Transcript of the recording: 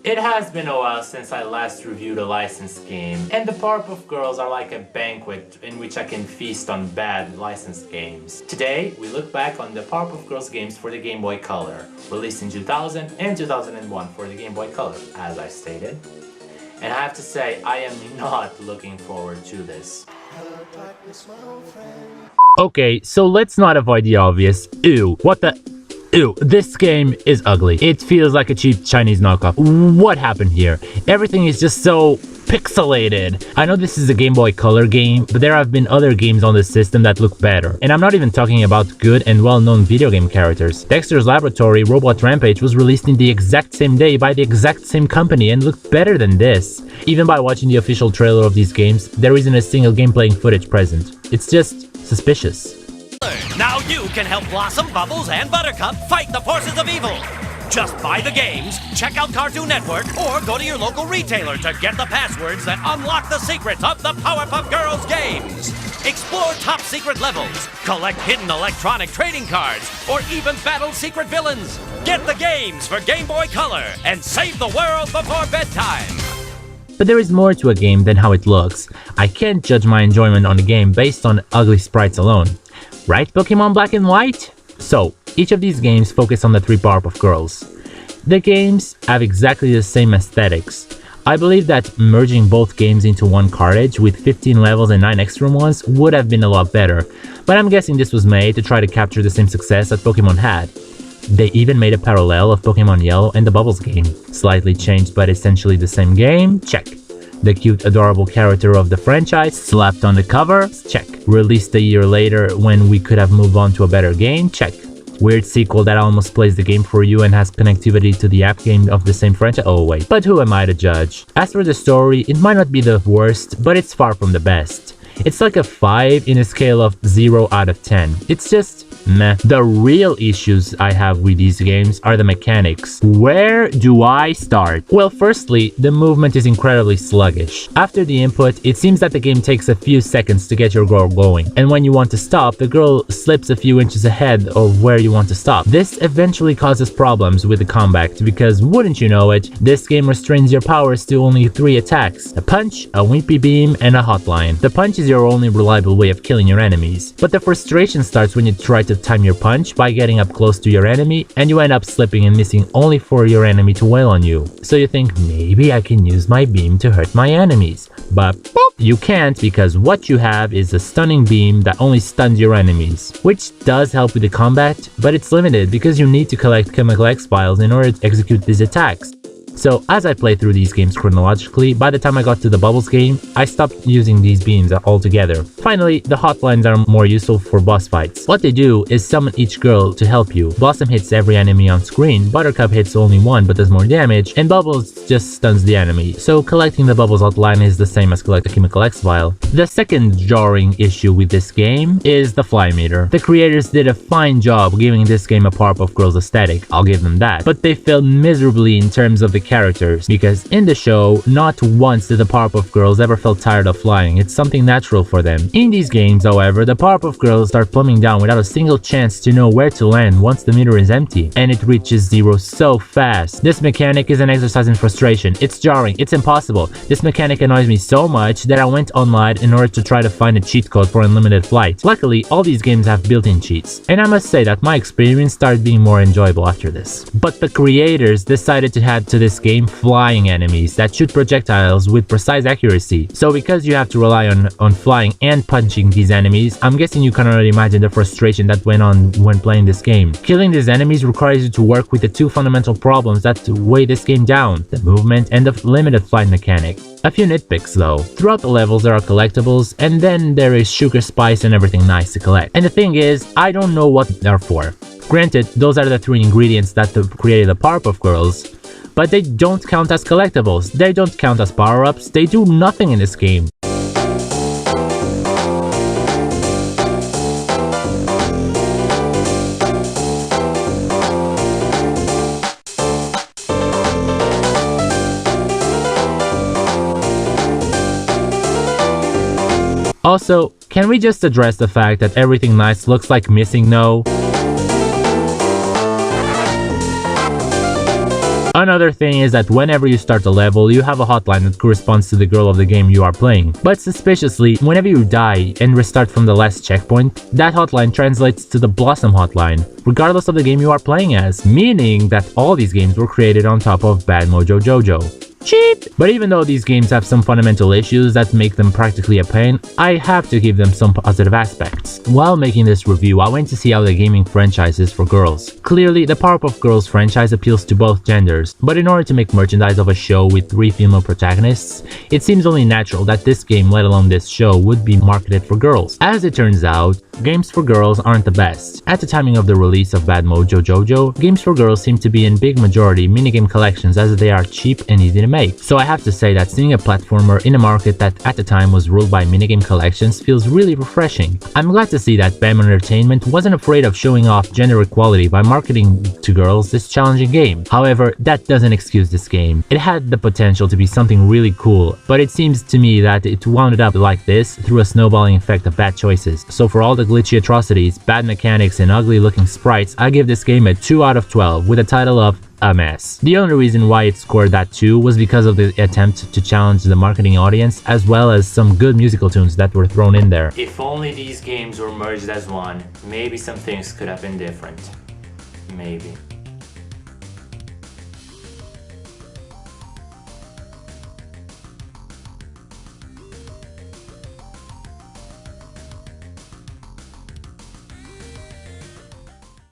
It has been a while since I last reviewed a licensed game, and the Powerpuff Girls are like a banquet in which I can feast on bad licensed games. Today, we look back on the Powerpuff Girls games for the Game Boy Color, released in 2000 and 2001 for the Game Boy Color, as I stated. And I have to say, I am not looking forward to this. Okay, so let's not avoid the obvious. Ew, what the... Ew, this game is ugly. It feels like a cheap Chinese knockoff. What happened here? Everything is just so pixelated. I know this is a Game Boy Color game, but there have been other games on the system that look better. And I'm not even talking about good and well-known video game characters. Dexter's Laboratory Robot Rampage was released in the exact same day by the exact same company and looked better than this. Even by watching the official trailer of these games, there isn't a single game playing footage present. It's just suspicious. Now you can help Blossom, Bubbles, and Buttercup fight the forces of evil. Just buy the games, check out Cartoon Network, or go to your local retailer to get the passwords that unlock the secrets of the Powerpuff Girls games. Explore top secret levels, collect hidden electronic trading cards, or even battle secret villains. Get the games for Game Boy Color and save the world before bedtime. But there is more to a game than how it looks. I can't judge my enjoyment on the game based on ugly sprites alone. Right, Pokemon Black and White? So, each of these games focus on the three Powerpuff Girls. The games have exactly the same aesthetics. I believe that merging both games into one cartridge with 15 levels and 9 extra ones would have been a lot better, but I'm guessing this was made to try to capture the same success that Pokemon had. They even made a parallel of Pokemon Yellow and the Bubbles game. Slightly changed but essentially the same game? Check. The cute, adorable character of the franchise slapped on the cover? Check. Released a year later when we could have moved on to a better game? Check. Weird sequel that almost plays the game for you and has connectivity to the app game of the same franchise? Oh wait, but who am I to judge? As for the story, it might not be the worst, but it's far from the best. It's like a 5 in a scale of 0 out of 10. It's just meh. The real issues I have with these games are the mechanics. Where do I start? Well, firstly, the movement is incredibly sluggish. After the input, it seems that the game takes a few seconds to get your girl going, and when you want to stop, the girl slips a few inches ahead of where you want to stop. This eventually causes problems with the combat, because wouldn't you know it, this game restrains your powers to only 3 attacks: a punch, a wimpy beam, and a hotline. The punch is your only reliable way of killing your enemies, but the frustration starts when you try to time your punch by getting up close to your enemy and you end up slipping and missing only for your enemy to wail on you. So you think, maybe I can use my beam to hurt my enemies, but boop, you can't, because what you have is a stunning beam that only stuns your enemies, which does help with the combat, but it's limited because you need to collect chemical X files in order to execute these attacks. So as I played through these games chronologically, by the time I got to the Bubbles game, I stopped using these beams altogether. Finally, the hotlines are more useful for boss fights. What they do is summon each girl to help you. Blossom hits every enemy on screen, Buttercup hits only one but does more damage, and Bubbles just stuns the enemy. So collecting the Bubbles hotline is the same as collecting a chemical X file. The second jarring issue with this game is the fly meter. The creators did a fine job giving this game a Powerpuff Girls aesthetic, I'll give them that, but they failed miserably in terms of the characters, because in the show, not once did the Powerpuff Girls ever felt tired of flying. It's something natural for them. In these games, however, the Powerpuff Girls start plumbing down without a single chance to know where to land once the meter is empty, and it reaches 0 so fast. This mechanic is an exercise in frustration. It's jarring, it's impossible. This mechanic annoys me so much that I went online in order to try to find a cheat code for unlimited flight. Luckily, all these games have built-in cheats, and I must say that my experience started being more enjoyable after this. But the creators decided to add to this game flying enemies that shoot projectiles with precise accuracy. So because you have to rely on flying and punching these enemies, I'm guessing you can already imagine the frustration that went on when playing this game. Killing these enemies requires you to work with the 2 fundamental problems that weigh this game down: the movement and the limited flight mechanic. A few nitpicks though. Throughout the levels there are collectibles, and then there is sugar, spice, and everything nice to collect. And the thing is, I don't know what they're for. Granted, those are the 3 ingredients that created the Powerpuff Girls, but they don't count as collectibles, they don't count as power-ups, they do nothing in this game. Also, can we just address the fact that everything nice looks like missing no? One other thing is that whenever you start a level, you have a hotline that corresponds to the girl of the game you are playing. But suspiciously, whenever you die and restart from the last checkpoint, that hotline translates to the Blossom hotline, regardless of the game you are playing as, meaning that all these games were created on top of Bad Mojo Jojo. Cheap! But even though these games have some fundamental issues that make them practically a pain, I have to give them some positive aspects. While making this review, I went to see how the gaming franchise is for girls. Clearly, the Powerpuff Girls franchise appeals to both genders, but in order to make merchandise of a show with 3 female protagonists, it seems only natural that this game, let alone this show, would be marketed for girls. As it turns out, games for girls aren't the best. At the timing of the release of Bad Mojo Jojo, games for girls seem to be in big majority minigame collections as they are cheap and easy to make. So I have to say that seeing a platformer in a market that at the time was ruled by minigame collections feels really refreshing. I'm glad to see that BAM Entertainment wasn't afraid of showing off gender equality by marketing to girls this challenging game. However, that doesn't excuse this game. It had the potential to be something really cool, but it seems to me that it wound up like this through a snowballing effect of bad choices. So for all the glitchy atrocities, bad mechanics, and ugly looking sprites, I give this game a 2 out of 12 with a title of a mess. The only reason why it scored that 2 was because of the attempt to challenge the marketing audience, as well as some good musical tunes that were thrown in there. If only these games were merged as one, maybe some things could have been different. Maybe.